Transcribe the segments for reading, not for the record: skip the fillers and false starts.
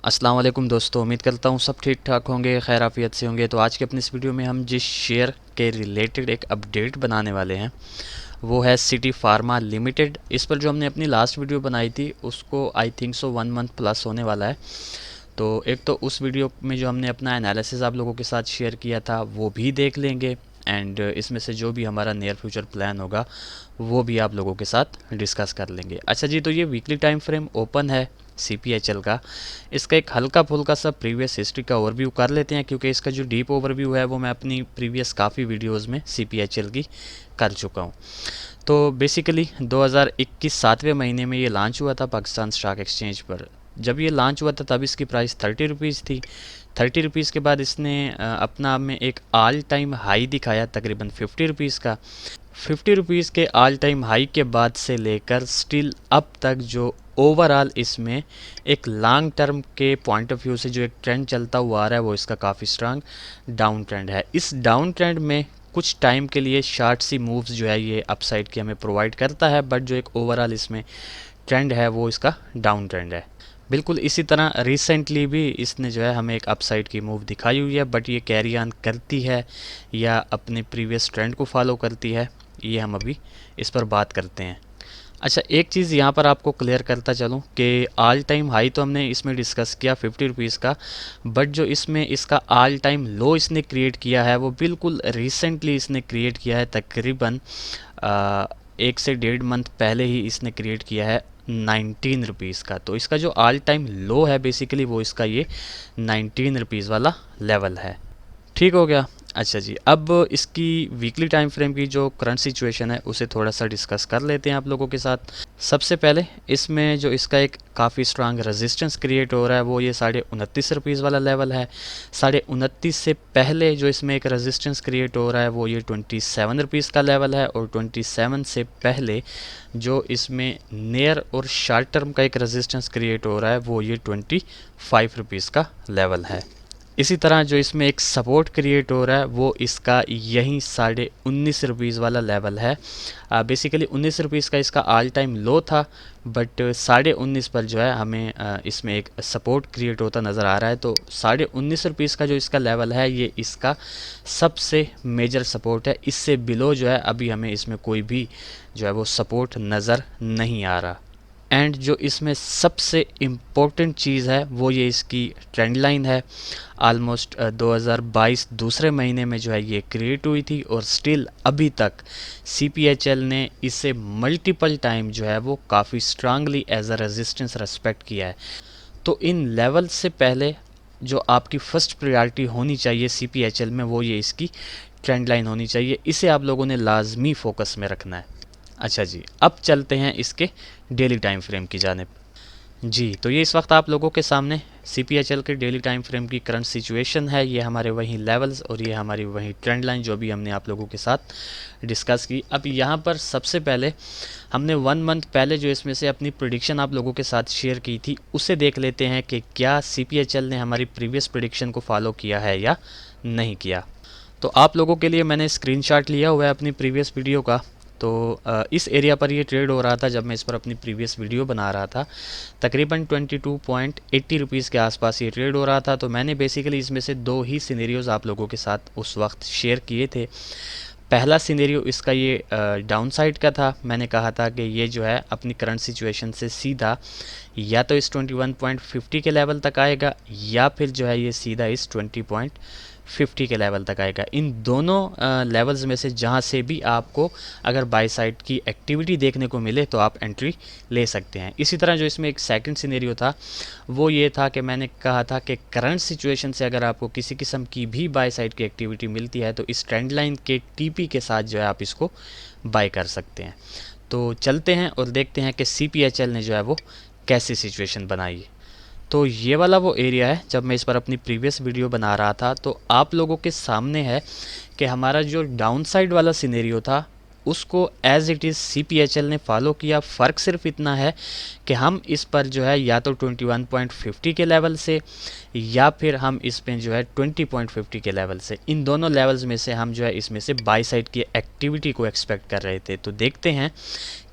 अस्सलाम वालेकुम दोस्तों, उम्मीद करता हूँ सब ठीक ठाक होंगे, खैर आफियत से होंगे। तो आज के अपने इस वीडियो में हम जिस शेयर के रिलेटेड एक अपडेट बनाने वाले हैं वो है सिटी फार्मा लिमिटेड। इस पर जो हमने अपनी लास्ट वीडियो बनाई थी उसको I think so 1 month plus होने वाला है। तो एक तो उस वीडियो में जो हमने अपना एनालिसिस आप लोगों के साथ शेयर किया था वो भी देख लेंगे, एंड इसमें से जो भी हमारा नियर फ्यूचर प्लान होगा वो भी आप लोगों के साथ डिस्कस कर लेंगे। अच्छा जी, तो ये वीकली टाइम फ्रेम ओपन है CPHL का। इसका एक हल्का फुल्का सा प्रीवियस हिस्ट्री का ओवरव्यू कर लेते हैं, क्योंकि इसका जो डीप ओवरव्यू है वो मैं अपनी प्रीवियस काफ़ी वीडियोस में CPHL की कर चुका हूँ। तो बेसिकली 2021 सातवें महीने में ये लॉन्च हुआ था पाकिस्तान स्टॉक एक्सचेंज पर। जब ये लॉन्च हुआ था तब इसकी प्राइस 30 रुपीज़ थी। 30 रुपीज़ के बाद इसने अपना में एक ऑल टाइम हाई दिखाया तकरीबन 50 रुपीज़ का। 50 रुपीज़ के ऑल टाइम हाई के बाद से लेकर स्टिल अब तक जो ओवरऑल इसमें एक लॉन्ग टर्म के पॉइंट ऑफ व्यू से जो एक ट्रेंड चलता हुआ आ रहा है वो इसका काफ़ी स्ट्रांग डाउन ट्रेंड है। इस डाउन ट्रेंड में कुछ टाइम के लिए शार्ट सी मूव्स जो है ये अपसाइड की हमें प्रोवाइड करता है, बट जो एक ओवरऑल इसमें ट्रेंड है वो इसका डाउन ट्रेंड है। बिल्कुल इसी तरह रिसेंटली भी इसने जो है हमें एक अपसाइड की मूव दिखाई हुई है, बट ये कैरी ऑन करती है या अपने प्रीवियस ट्रेंड को फॉलो करती है, ये हम अभी इस पर बात करते हैं। अच्छा, एक चीज़ यहाँ पर आपको क्लियर करता चलूँ कि ऑल टाइम हाई तो हमने इसमें डिस्कस किया 50 रुपीज़ का, बट जो इसमें इसका ऑल टाइम लो इसने क्रिएट किया है वो बिल्कुल रिसेंटली इसने क्रिएट किया है। तकरीबन 1 से 1.5 मंथ पहले ही इसने क्रिएट किया है 19 रुपीज़ का। तो इसका जो ऑल टाइम लो है बेसिकली वो इसका ये 19 रुपीज़ वाला लेवल है। ठीक हो गया। अच्छा जी, अब इसकी वीकली टाइम फ्रेम की जो करंट सिचुएशन है उसे थोड़ा सा डिस्कस कर लेते हैं आप लोगों के साथ। सबसे पहले इसमें जो इसका एक काफ़ी स्ट्रांग रेजिस्टेंस क्रिएट हो रहा है वो ये 29.5 रुपीज़ वाला लेवल है। 29.5 से पहले जो इसमें एक रेजिस्टेंस क्रिएट हो रहा है वो ये 27 रुपीज़ का लेवल है, और 27 से पहले जो इसमें नियर और शॉर्ट टर्म का एक रेजिस्टेंस क्रिएट हो रहा है वो ये 25 रुपीज़ का लेवल है। इसी तरह जो इसमें एक सपोर्ट क्रिएट हो रहा है वो इसका यही 19.5 रुपीज़ वाला लेवल है। बेसिकली 19 रुपीज़ का इसका ऑल टाइम लो था, बट 19.5 पर जो है हमें इसमें एक सपोर्ट क्रिएट होता नज़र आ रहा है। तो 19.5 रुपीज़ का जो इसका लेवल है ये इसका सबसे मेजर सपोर्ट है। इससे बिलो जो है अभी हमें इसमें कोई भी जो है वो सपोर्ट नज़र नहीं आ रहा। एंड जो इसमें सबसे इम्पोर्टेंट चीज़ है वो ये इसकी ट्रेंड लाइन है। आलमोस्ट 2022 दूसरे महीने में जो है ये क्रिएट हुई थी, और स्टिल अभी तक CPHL ने इसे मल्टीपल टाइम जो है वो काफ़ी strongly as a resistance respect किया है। तो इन लेवल से पहले जो आपकी फर्स्ट प्रायोरिटी होनी चाहिए CPHL में वो ये इसकी ट्रेंड लाइन होनी चाहिए। इसे आप लोगों ने लाजमी फोकस में रखना है। अच्छा जी, अब चलते हैं इसके डेली टाइम फ्रेम की जानिब। जी, तो ये इस वक्त आप लोगों के सामने CPHL के डेली टाइम फ्रेम की करंट सिचुएशन है। ये हमारे वही लेवल्स और ये हमारी वही ट्रेंड लाइन जो भी हमने आप लोगों के साथ डिस्कस की। अब यहाँ पर सबसे पहले हमने 1 मंथ पहले जो इसमें से अपनी प्रिडिक्शन आप लोगों के साथ शेयर की थी उसे देख लेते हैं कि क्या CPHL ने हमारी प्रीवियस प्रिडिक्शन को फॉलो किया है या नहीं किया। तो आप लोगों के लिए मैंने स्क्रीनशॉट लिया हुआ है अपनी प्रीवियस वीडियो का। तो इस एरिया पर ये ट्रेड हो रहा था जब मैं इस पर अपनी प्रीवियस वीडियो बना रहा था। तकरीबन 22.80 रुपीज़ के आसपास ये ट्रेड हो रहा था। तो मैंने बेसिकली इसमें से दो ही सिनेरियोज़ आप लोगों के साथ उस वक्त शेयर किए थे। पहला सिनेरियो इसका ये डाउन साइड का था। मैंने कहा था कि ये जो है अपनी करंट सिचुएशन से सीधा या तो इस 21.50 के लेवल तक आएगा, या फिर जो है ये सीधा इस 20.50 के लेवल तक आएगा। इन दोनों लेवल्स में से जहाँ से भी आपको अगर बाय साइड की एक्टिविटी देखने को मिले तो आप एंट्री ले सकते हैं। इसी तरह जो इसमें एक सेकंड सिनेरियो था वो ये था कि मैंने कहा था कि करंट सिचुएशन से अगर आपको किसी किस्म की भी बाय साइड की एक्टिविटी मिलती है तो इस ट्रेंड लाइन के TP के साथ जो है आप इसको बाय कर सकते हैं। तो चलते हैं और देखते हैं कि CPHL ने जो है वो कैसी सिचुएशन बनाई है। तो ये वाला वो एरिया है जब मैं इस पर अपनी प्रीवियस वीडियो बना रहा था, तो आप लोगों के सामने है कि हमारा जो डाउन साइड वाला सिनेरियो था उसको एज इट इज़ CPHL ने फॉलो किया। फ़र्क सिर्फ इतना है कि हम इस पर जो है या तो 21.50 के लेवल से या फिर हम इस पर जो है 20.50 के लेवल से, इन दोनों लेवल्स में से हम जो है इसमें से बाई साइड की एक्टिविटी को एक्सपेक्ट कर रहे थे। तो देखते हैं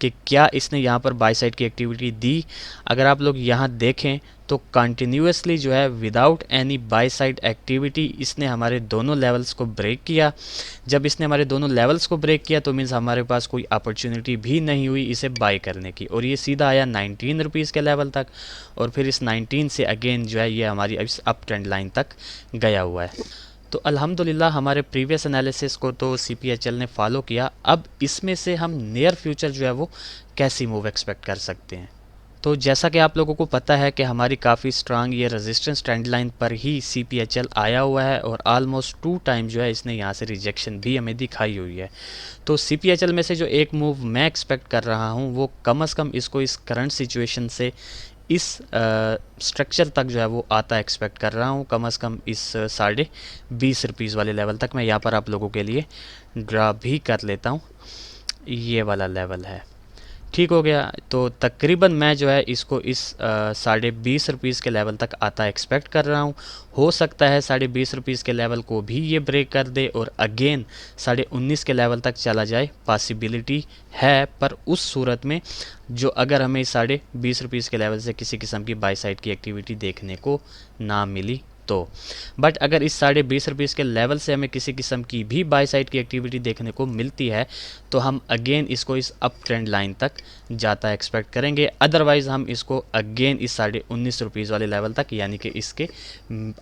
कि क्या इसने यहाँ पर बाई साइड की एक्टिविटी दी। अगर आप लोग यहाँ देखें तो कंटिन्यूसली जो है without any by side activity इसने हमारे दोनों लेवल्स को ब्रेक किया। जब इसने हमारे दोनों लेवल्स को ब्रेक किया तो मीन्स हमारे पास कोई अपॉर्चुनिटी भी नहीं हुई इसे बाय करने की, और ये सीधा आया 19 रुपीज़ के लेवल तक, और फिर इस 19 से अगेन जो है ये हमारी इस अप ट्रेंड लाइन तक गया हुआ है। तो अल्हम्दुलिल्लाह हमारे प्रीवियस एनालिसिस को तो CPHL ने फॉलो किया। अब इसमें से हम नियर फ्यूचर जो है वो कैसी मूव एक्सपेक्ट कर सकते हैं। तो जैसा कि आप लोगों को पता है कि हमारी काफ़ी स्ट्रांग ये रेजिस्टेंस ट्रेंड लाइन पर ही CPHL आया हुआ है, और आलमोस्ट 2 टाइम जो है इसने यहाँ से रिजेक्शन भी हमें दिखाई हुई है। तो CPHL में से जो एक मूव मैं एक्सपेक्ट कर रहा हूँ वो कम से कम इसको इस करंट सिचुएशन से इस स्ट्रक्चर तक जो है वो आता एक्सपेक्ट कर रहा हूँ, कम से कम इस 20.5 वाले लेवल तक। मैं यहाँ पर आप लोगों के लिए ड्रा भी कर लेता हूँ, ये वाला लेवल है, ठीक हो गया। तो तकरीबन मैं जो है इसको इस 20.5 के लेवल तक आता एक्सपेक्ट कर रहा हूँ। हो सकता है 20.5 के लेवल को भी ये ब्रेक कर दे और अगेन 19.5 के लेवल तक चला जाए, पॉसिबिलिटी है। पर उस सूरत में जो अगर हमें 20.5 के लेवल से किसी किस्म की बाय साइड की एक्टिविटी देखने को ना मिली तो, बट अगर इस 20.5 के लेवल से हमें किसी किस्म की भी बाय साइड की एक्टिविटी देखने को मिलती है तो हम अगेन इसको इस अप ट्रेंड लाइन तक जाता एक्सपेक्ट करेंगे। अदरवाइज़ हम इसको अगेन इस 19.5 रुपीज़ वाले लेवल तक, यानी कि इसके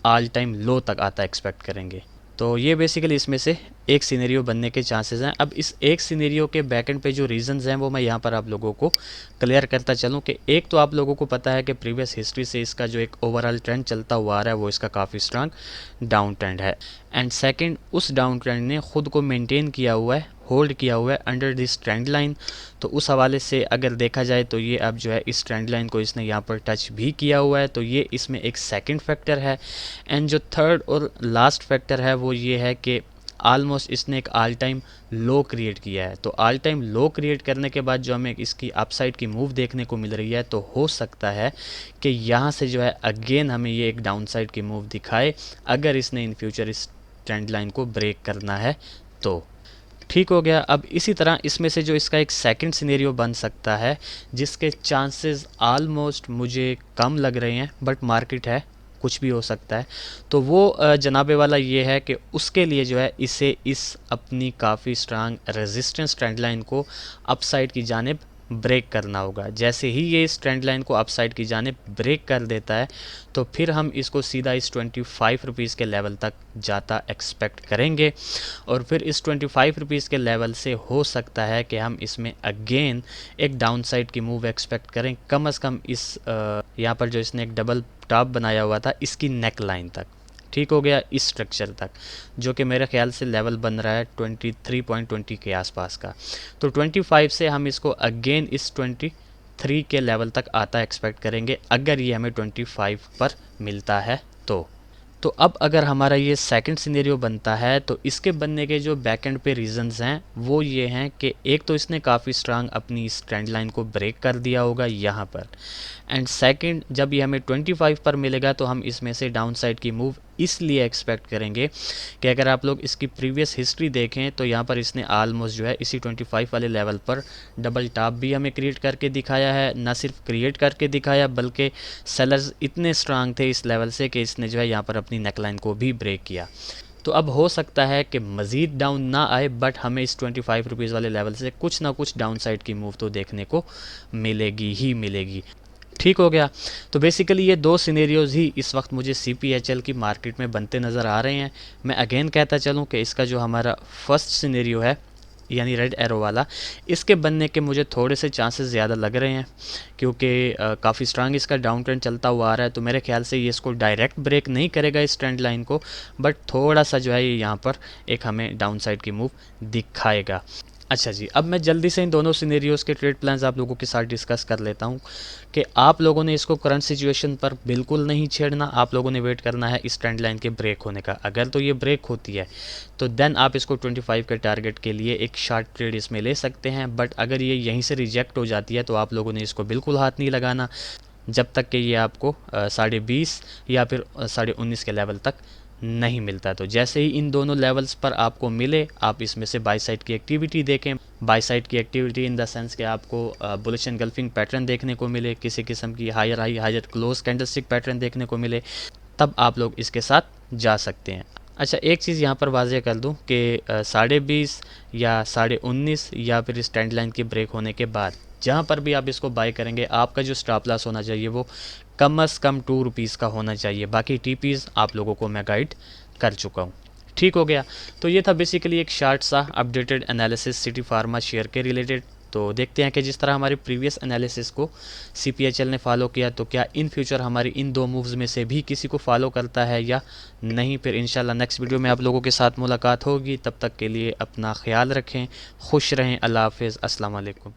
ऑल टाइम लो तक आता एक्सपेक्ट करेंगे। तो ये बेसिकली इसमें से एक सिनेरियो बनने के चांसेस हैं। अब इस एक सिनेरियो के बैकएंड पे जो रीजंस हैं वो मैं यहाँ पर आप लोगों को क्लियर करता चलूँ कि एक तो आप लोगों को पता है कि प्रीवियस हिस्ट्री से इसका जो एक ओवरऑल ट्रेंड चलता हुआ आ रहा है वो इसका काफ़ी स्ट्रांग डाउन ट्रेंड है, एंड सेकंड उस डाउन ट्रेंड ने ख़ुद को मेंटेन किया हुआ है, होल्ड किया हुआ है अंडर दिस ट्रेंड लाइन। तो उस हवाले से अगर देखा जाए तो ये अब जो है इस ट्रेंड लाइन को इसने यहाँ पर टच भी किया हुआ है, तो ये इसमें एक सेकंड फैक्टर है। एंड जो थर्ड और लास्ट फैक्टर है वो ये है कि ऑलमोस्ट इसने एक ऑल टाइम लो क्रिएट किया है। तो ऑल टाइम लो क्रिएट करने के बाद जो हमें इसकी अपसाइड की मूव देखने को मिल रही है, तो हो सकता है कि यहाँ से जो है अगेन हमें ये एक डाउन साइड की मूव दिखाए अगर इसने इन फ्यूचर इस ट्रेंड लाइन को ब्रेक करना है तो। ठीक हो गया। अब इसी तरह इसमें से जो इसका एक सेकंड सिनेरियो बन सकता है जिसके चांसेस ऑलमोस्ट मुझे कम लग रहे हैं, बट मार्केट है कुछ भी हो सकता है, तो वो जनाबे वाला ये है कि उसके लिए जो है इसे इस अपनी काफ़ी स्ट्रांग रेजिस्टेंस ट्रेंड लाइन को अपसाइड की जानिब ब्रेक करना होगा। जैसे ही ये इस ट्रेंड लाइन को अपसाइड की जानिब ब्रेक कर देता है तो फिर हम इसको सीधा इस 25 रुपीज़ के लेवल तक जाता एक्सपेक्ट करेंगे, और फिर इस 25 रुपीज़ के लेवल से हो सकता है कि हम इसमें अगेन एक डाउन साइड की मूव एक्सपेक्ट करें, कम से कम इस यहाँ पर जो इसने एक डबल टॉप बनाया हुआ था इसकी नेक लाइन तक। ठीक हो गया, इस स्ट्रक्चर तक, जो कि मेरे ख्याल से लेवल बन रहा है 23.20 के आसपास का। तो 25 से हम इसको अगेन इस 23 के लेवल तक आता एक्सपेक्ट करेंगे अगर ये हमें 25 पर मिलता है तो अब अगर हमारा ये सेकंड सिनेरियो बनता है तो इसके बनने के जो बैकएंड पे रीजंस हैं वो ये हैं कि एक तो इसने काफ़ी स्ट्रांग अपनी इस ट्रेंड लाइन को ब्रेक कर दिया होगा यहाँ पर, एंड सेकंड जब ये हमें 25 पर मिलेगा तो हम इसमें से डाउन साइड की मूव इसलिए एक्सपेक्ट करेंगे कि अगर आप लोग इसकी प्रीवियस हिस्ट्री देखें तो यहाँ पर इसने ऑलमोस्ट जो है इसी 25 वाले लेवल पर डबल टॉप भी हमें क्रिएट करके दिखाया है। ना सिर्फ क्रिएट करके दिखाया बल्कि सेलर्स इतने स्ट्रांग थे इस लेवल से कि इसने जो है यहाँ पर अपनी नेकलाइन को भी ब्रेक किया। तो अब हो सकता है कि मज़ीद डाउन ना आए, बट हमें इस 25 रुपीज़ वाले लेवल से कुछ ना कुछ डाउन साइड की मूव तो देखने को मिलेगी ही मिलेगी। ठीक हो गया। तो बेसिकली ये दो सिनेरियोज़ ही इस वक्त मुझे CPHL की मार्केट में बनते नज़र आ रहे हैं। मैं अगेन कहता चलूँ कि इसका जो हमारा फर्स्ट सिनेरियो है यानी रेड एरो वाला, इसके बनने के मुझे थोड़े से चांसेस ज़्यादा लग रहे हैं क्योंकि काफ़ी स्ट्रांग इसका डाउन ट्रेंड चलता हुआ आ रहा है। तो मेरे ख्याल से ये इसको डायरेक्ट ब्रेक नहीं करेगा इस ट्रेंड लाइन को, बट थोड़ा सा जो है ये यहाँ पर एक हमें डाउन साइड की मूव दिखाएगा। अच्छा जी, अब मैं जल्दी से इन दोनों सिनेरियोज़ के ट्रेड प्लान्स आप लोगों के साथ डिस्कस कर लेता हूँ कि आप लोगों ने इसको करंट सिचुएशन पर बिल्कुल नहीं छेड़ना, आप लोगों ने वेट करना है इस ट्रेंड लाइन के ब्रेक होने का। अगर तो ये ब्रेक होती है तो देन आप इसको 25 के टारगेट के लिए एक शार्ट ट्रेड इसमें ले सकते हैं, बट अगर ये यहीं से रिजेक्ट हो जाती है तो आप लोगों ने इसको बिल्कुल हाथ नहीं लगाना जब तक कि ये आपको 20.5 या फिर 19.5 के लेवल तक नहीं मिलता। तो जैसे ही इन दोनों लेवल्स पर आपको मिले, आप इसमें से बाई साइड की एक्टिविटी देखें। बाई साइड की एक्टिविटी इन द सेंस कि आपको बुलिश एनगल्फिंग पैटर्न देखने को मिले, किसी किस्म की higher high higher close candlestick pattern देखने को मिले, तब आप लोग इसके साथ जा सकते हैं। अच्छा, एक चीज़ यहाँ पर वाज़ेह कर दूँ कि 20.5 या 19.5 या फिर इस ट्रेंड लाइन की ब्रेक होने के बाद जहाँ पर भी आप इसको बाय करेंगे, आपका जो स्टॉप लॉस होना चाहिए वो कम अज़ कम 2 रुपीज़ का होना चाहिए। बाकी टीपीज़ आप लोगों को मैं गाइड कर चुका हूँ। ठीक हो गया। तो ये था बेसिकली एक शार्ट सा updated analysis city pharma share के रिलेटेड। तो देखते हैं कि जिस तरह हमारे प्रीवियस एनालिसिस को CPHL ने फॉलो किया, तो क्या इन फ्यूचर हमारी इन दो मूव्स में से भी किसी को फॉलो करता है या नहीं। फिर इंशाल्लाह नेक्स्ट वीडियो में आप लोगों के साथ मुलाकात होगी। तब तक के लिए अपना ख्याल रखें, खुश रहें। अल्लाह हाफिज़, अस्सलाम वालेकुम।